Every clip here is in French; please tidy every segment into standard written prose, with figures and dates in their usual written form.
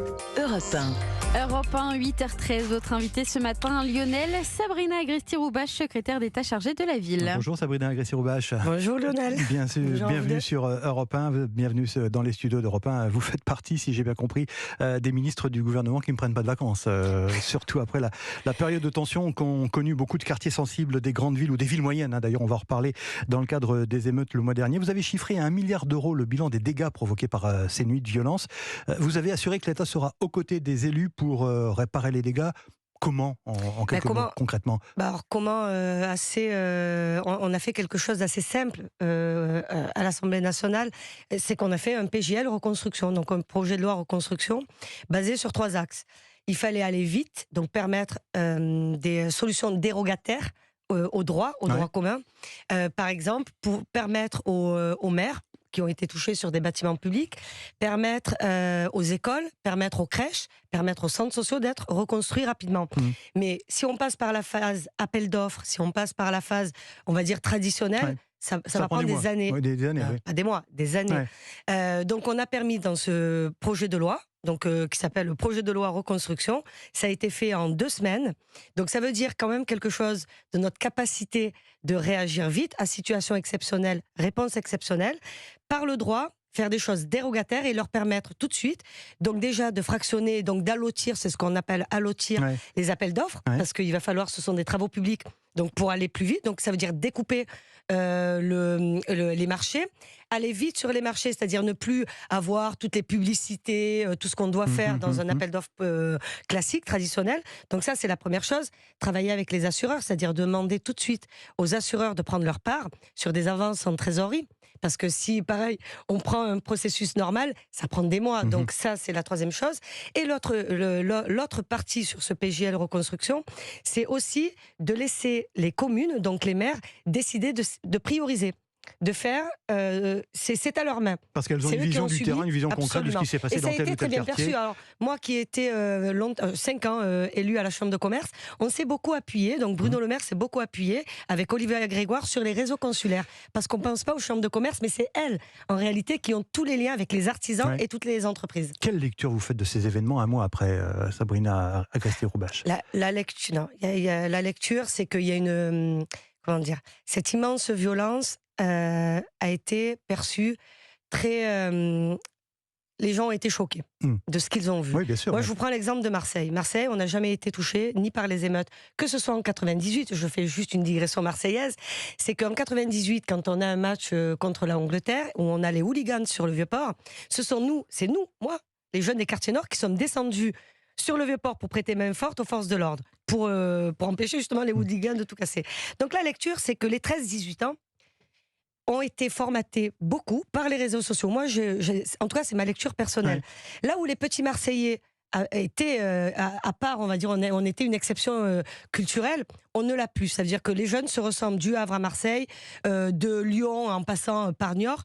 Europe 1. Europe 1, 8h13, votre invité ce matin, Lionel, Sabrina Agresti-Roubache, secrétaire d'État chargée de la ville. Bonjour Sabrina Agresti-Roubache. Bonjour Lionel. Bienvenue sur Europe 1, bienvenue dans les studios d'Europe 1. Vous faites partie, si j'ai bien compris, des ministres du gouvernement qui ne prennent pas de vacances. Surtout après la période de tension qu'ont connu beaucoup de quartiers sensibles des grandes villes ou des villes moyennes. D'ailleurs, on va en reparler dans le cadre des émeutes le mois dernier. Vous avez chiffré à 1 milliard d'euros le bilan des dégâts provoqués par ces nuits de violence. Vous avez assuré que l'État sera aux côtés des élus pour réparer les dégâts. Comment, en quelques mots, concrètement? On a fait quelque chose d'assez simple à l'Assemblée nationale, c'est qu'on a fait un PJL reconstruction, donc un projet de loi reconstruction, basé sur 3 axes. Il fallait aller vite, donc permettre des solutions dérogataires au droit commun. Par exemple, pour permettre aux maires qui ont été touchés sur des bâtiments publics, permettre aux écoles, permettre aux crèches, permettre aux centres sociaux d'être reconstruits rapidement. Mais si on passe par la phase appel d'offres, si on passe par la phase, on va dire, traditionnelle, ça va prendre des années. Oui, des années, oui. Pas des mois, des années. Ouais. Donc on a permis dans ce projet de loi, qui s'appelle le projet de loi reconstruction, ça a été fait en 2 semaines. Donc ça veut dire quand même quelque chose de notre capacité de réagir vite à situation exceptionnelle, réponse exceptionnelle, par le droit, faire des choses dérogataires et leur permettre tout de suite, donc déjà de fractionner, donc d'allotir, c'est ce qu'on appelle allotir les appels d'offres, parce qu'il va falloir, ce sont des travaux publics, donc pour aller plus vite, donc ça veut dire découper les marchés, aller vite sur les marchés, c'est-à-dire ne plus avoir toutes les publicités, tout ce qu'on doit faire dans un appel d'offres classique, traditionnel. Donc ça, c'est la première chose. Travailler avec les assureurs, c'est-à-dire demander tout de suite aux assureurs de prendre leur part sur des avances en trésorerie. Parce que si, pareil, on prend un processus normal, ça prend des mois. Donc ça, c'est la troisième chose. Et l'autre partie sur ce PJL reconstruction, c'est aussi de laisser les communes, donc les maires, décider de prioriser. De faire, c'est à leur main. Parce qu'elles ont une vision du terrain, une vision concrète de ce qui s'est passé dans tel ou tel quartier. Et ça a été très bien perçu. Alors, moi qui ai été 5 ans élu à la Chambre de commerce, on s'est beaucoup appuyé, donc Bruno Le Maire s'est beaucoup appuyé avec Olivier Grégoire sur les réseaux consulaires. Parce qu'on ne pense pas aux chambres de commerce, mais c'est elles, en réalité, qui ont tous les liens avec les artisans et toutes les entreprises. Quelle lecture vous faites de ces événements un mois après, Sabrina Agresti-Roubache? La lecture, c'est qu'il y a une... comment dire, cette immense violence a été perçue très... les gens ont été choqués de ce qu'ils ont vu. Oui, bien sûr. Moi, je vous prends l'exemple de Marseille. Marseille, on n'a jamais été touché ni par les émeutes, que ce soit en 98, je fais juste une digression marseillaise, c'est qu'en 98, quand on a un match contre la Angleterre, où on a les hooligans sur le Vieux-Port, c'est nous, moi, les jeunes des quartiers nord, qui sommes descendus sur le Vieux-Port pour prêter main forte aux forces de l'ordre, pour empêcher justement les hooligans de tout casser. Donc la lecture, c'est que les 13-18 ans ont été formatés beaucoup par les réseaux sociaux. Moi, en tout cas, c'est ma lecture personnelle. Là où les petits Marseillais étaient, à part, on va dire, on était une exception culturelle, on ne l'a plus. Ça veut dire que les jeunes se ressemblent du Havre à Marseille, de Lyon en passant par Niort.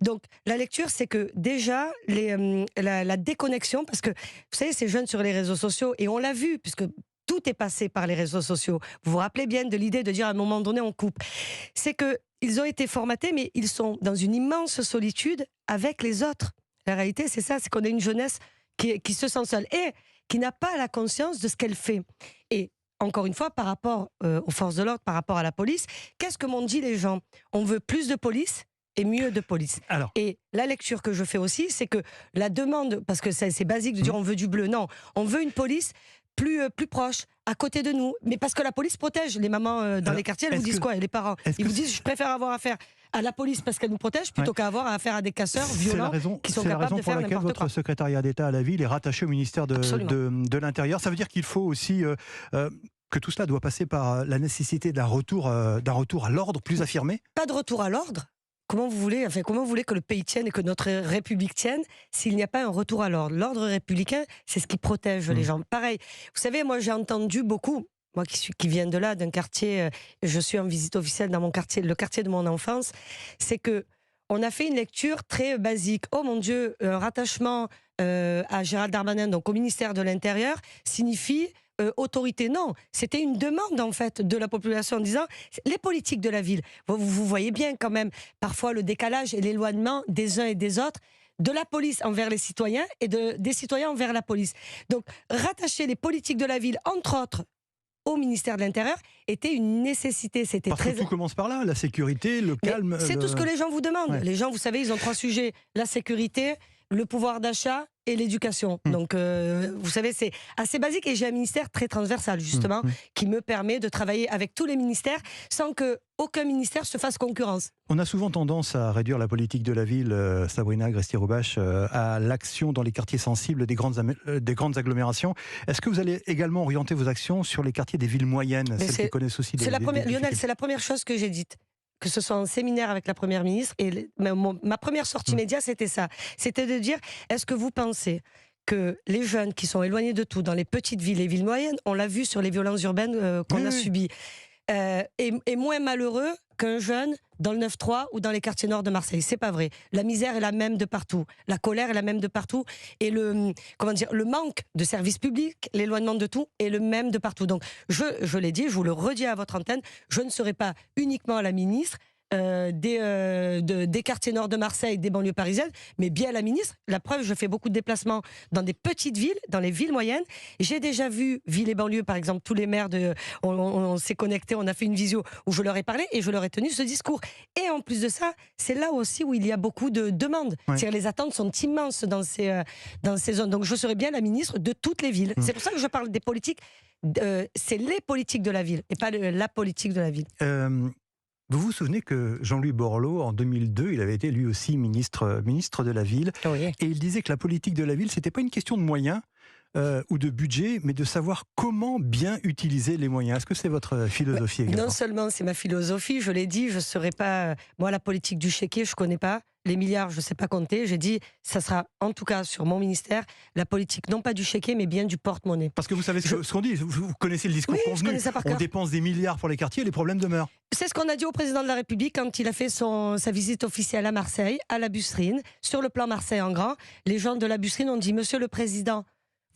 Donc, la lecture, c'est que déjà, la déconnexion, parce que, vous savez, ces jeunes sur les réseaux sociaux, et on l'a vu, puisque tout est passé par les réseaux sociaux. Vous vous rappelez bien de l'idée de dire à un moment donné, on coupe. C'est que ils ont été formatés, mais ils sont dans une immense solitude avec les autres. La réalité, c'est ça, c'est qu'on a une jeunesse qui se sent seule et qui n'a pas la conscience de ce qu'elle fait. Et encore une fois, par rapport aux forces de l'ordre, par rapport à la police, qu'est-ce que m'ont dit les gens? On veut plus de police et mieux de police. Et la lecture que je fais aussi, c'est que la demande, parce que c'est basique de dire on veut du bleu, non, on veut une police plus proche, à côté de nous. Mais parce que la police protège les mamans dans les quartiers, elles vous disent quoi? Et les parents, ils vous disent, je préfère avoir affaire à la police parce qu'elle nous protège plutôt qu'avoir affaire à des casseurs violents qui sont capables de faire n'importe quoi. C'est la raison pour laquelle votre secrétariat d'État à la ville est rattaché au ministère de l'Intérieur. Ça veut dire qu'il faut aussi... que tout cela doit passer par la nécessité d'un retour à l'ordre plus affirmé? Pas de retour à l'ordre. Comment vous voulez que le pays tienne et que notre République tienne s'il n'y a pas un retour à l'ordre? L'ordre républicain, c'est ce qui protège les gens. Pareil, vous savez, moi j'ai entendu beaucoup, moi qui viens de là, d'un quartier, je suis en visite officielle dans mon quartier, le quartier de mon enfance, c'est que on a fait une lecture très basique. Oh mon Dieu, un rattachement à Gérald Darmanin, donc au ministère de l'Intérieur, signifie autorité. Non, c'était une demande en fait de la population en disant les politiques de la ville. Vous voyez bien quand même parfois le décalage et l'éloignement des uns et des autres. de la police envers les citoyens et des citoyens envers la police. Donc, rattacher les politiques de la ville, entre autres, au ministère de l'Intérieur était une nécessité. C'était Parce que tout commence par là, la sécurité, le calme. C'est tout ce que les gens vous demandent. Ouais. Les gens, vous savez, ils ont 3 sujets. La sécurité, le pouvoir d'achat et l'éducation. Donc, vous savez, c'est assez basique. Et j'ai un ministère très transversal, justement, qui me permet de travailler avec tous les ministères sans que aucun ministère se fasse concurrence. On a souvent tendance à réduire la politique de la ville, Sabrina Agresti-Roubache, à l'action dans les quartiers sensibles des grandes agglomérations. Est-ce que vous allez également orienter vos actions sur les quartiers des villes moyennes, celles qui connaissent aussi des Lionel, c'est la première chose que j'ai dite. Que ce soit en séminaire avec la Première ministre, et ma première sortie média, c'était ça. C'était de dire, est-ce que vous pensez que les jeunes qui sont éloignés de tout, dans les petites villes et villes moyennes, on l'a vu sur les violences urbaines qu'on a subies, est moins malheureux qu'un jeune dans le 9-3 ou dans les quartiers nord de Marseille. C'est pas vrai. La misère est la même de partout. La colère est la même de partout. Et le manque de services publics, l'éloignement de tout est le même de partout. Donc, je l'ai dit, je vous le redis à votre antenne, je ne serai pas uniquement la ministre des quartiers nord de Marseille, des banlieues parisiennes, mais bien la ministre. La preuve, je fais beaucoup de déplacements dans des petites villes, dans les villes moyennes. J'ai déjà vu, villes et banlieues, par exemple, tous les maires, on s'est connectés, on a fait une visio où je leur ai parlé et je leur ai tenu ce discours. Et en plus de ça, c'est là aussi où il y a beaucoup de demandes. Ouais. C'est-à-dire les attentes sont immenses dans ces zones. Donc je serai bien la ministre de toutes les villes. C'est pour ça que je parle des politiques. C'est les politiques de la ville et pas la politique de la ville. Vous vous souvenez que Jean-Louis Borloo, en 2002, il avait été lui aussi ministre de la ville. Oui. Et il disait que la politique de la ville, c'était pas une question de moyens ou de budget, mais de savoir comment bien utiliser les moyens. Est-ce que c'est votre philosophie également ? Non seulement c'est ma philosophie, je l'ai dit, je ne serai pas... Moi, la politique du chéquier, je ne connais pas. Les milliards, je ne sais pas compter. J'ai dit, ça sera en tout cas sur mon ministère, la politique, non pas du chéquier, mais bien du porte-monnaie. Parce que vous savez ce qu'on dit, vous connaissez le discours convenu. On dépense des milliards pour les quartiers, les problèmes demeurent. C'est ce qu'on a dit au président de la République quand il a fait sa visite officielle à Marseille, à la Busserine. Sur le plan Marseille en grand, les gens de la Busserine ont dit, Monsieur le Président,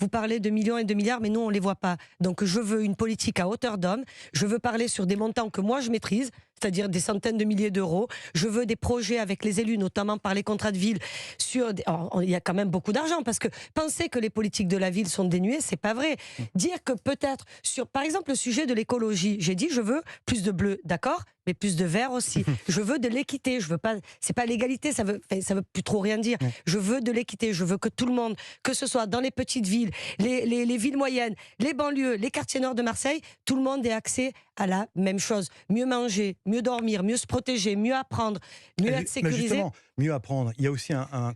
vous parlez de millions et de milliards, mais nous, on ne les voit pas. Donc, je veux une politique à hauteur d'homme. Je veux parler sur des montants que moi, je maîtrise, c'est-à-dire des centaines de milliers d'euros. Je veux des projets avec les élus, notamment par les contrats de ville. Il y a quand même beaucoup d'argent, parce que penser que les politiques de la ville sont dénuées, c'est pas vrai. Dire que peut-être, par exemple, le sujet de l'écologie, j'ai dit, je veux plus de bleu, d'accord, mais plus de vert aussi. Je veux de l'équité. Je veux pas. C'est pas l'égalité. Ça veut plus trop rien dire. Je veux de l'équité. Je veux que tout le monde, que ce soit dans les petites villes, les villes moyennes, les banlieues, les quartiers nord de Marseille, tout le monde ait accès à la même chose. Mieux manger, mieux dormir, mieux se protéger, mieux apprendre, mieux être sécurisé. Mais justement, mieux apprendre. Il y a aussi un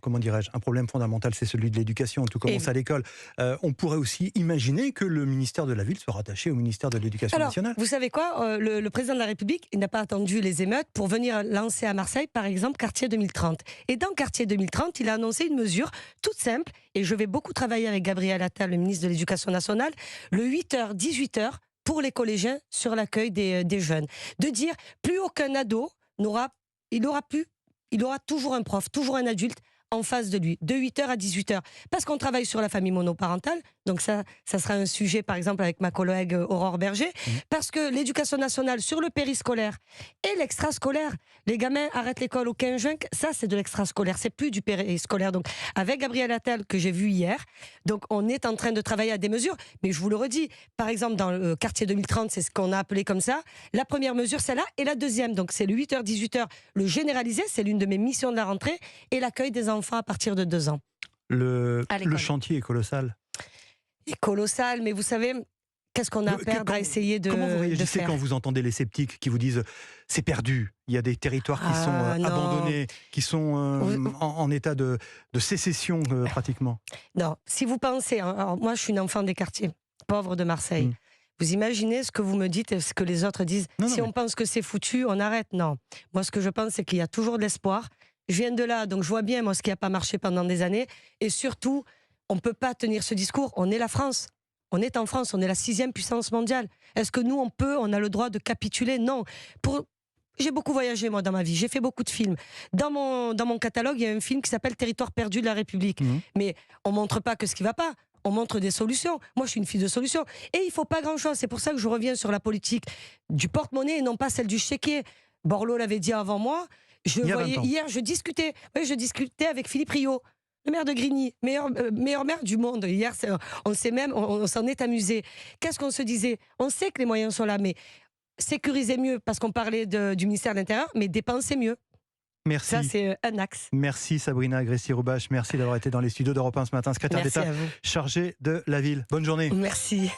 problème fondamental, c'est celui de l'éducation. Tout commence à l'école. On pourrait aussi imaginer que le ministère de la Ville soit rattaché au ministère de l'Éducation nationale. Vous savez quoi, le président de la République, il n'a pas attendu les émeutes pour venir lancer à Marseille, par exemple, Quartier 2030. Et dans Quartier 2030, il a annoncé une mesure toute simple, et je vais beaucoup travailler avec Gabriel Attal, le ministre de l'Éducation nationale, le 8h, 18h, pour les collégiens sur l'accueil des jeunes. De dire, plus aucun ado il aura toujours un prof, toujours un adulte en face de lui, de 8h à 18h. Parce qu'on travaille sur la famille monoparentale, donc ça sera un sujet, par exemple, avec ma collègue Aurore Berger, parce que l'éducation nationale sur le périscolaire et l'extrascolaire, les gamins arrêtent l'école au 15 juin, ça c'est de l'extrascolaire, c'est plus du périscolaire. Donc avec Gabriel Attal, que j'ai vu hier, donc on est en train de travailler à des mesures, mais je vous le redis, par exemple dans le quartier 2030, c'est ce qu'on a appelé comme ça, la première mesure c'est là, et la deuxième, donc c'est le 8h, 18h, le généralisé, c'est l'une de mes missions de la rentrée, et l'accueil des enfants à partir de 2 ans. Le chantier est colossal. Est colossal, mais vous savez, qu'est-ce qu'on a à perdre à essayer de faire ? Comment vous réagissez quand vous entendez les sceptiques qui vous disent « c'est perdu », il y a des territoires qui sont abandonnés, qui sont en état de sécession pratiquement. Non, si vous pensez, alors moi je suis une enfant des quartiers pauvres de Marseille, vous imaginez ce que vous me dites et ce que les autres disent. On pense que c'est foutu, on arrête. Non, moi ce que je pense c'est qu'il y a toujours de l'espoir. Je viens de là, donc je vois bien moi ce qui n'a pas marché pendant des années. Et surtout, on ne peut pas tenir ce discours. On est la France. On est en France. On est la 6e puissance mondiale. Est-ce que nous, on a le droit de capituler ? Non. J'ai beaucoup voyagé, moi, dans ma vie. J'ai fait beaucoup de films. Dans mon catalogue, il y a un film qui s'appelle Territoire perdu de la République. Mais on ne montre pas que ce qui ne va pas. On montre des solutions. Moi, je suis une fille de solutions. Et il ne faut pas grand-chose. C'est pour ça que je reviens sur la politique du porte-monnaie et non pas celle du chéquier. Borloo l'avait dit avant moi. Hier, je discutais avec Philippe Rio. Le maire de Grigny, meilleur maire du monde. Hier, on s'en est amusé. Qu'est-ce qu'on se disait? On sait que les moyens sont là, mais sécuriser mieux, parce qu'on parlait du ministère de l'Intérieur, mais dépenser mieux. Merci. Ça, c'est un axe. Merci Sabrina Agresti-Roubache. Merci d'avoir été dans les studios d'Europe 1 ce matin, secrétaire Merci d'État à vous. chargée de la ville. Bonne journée. Merci.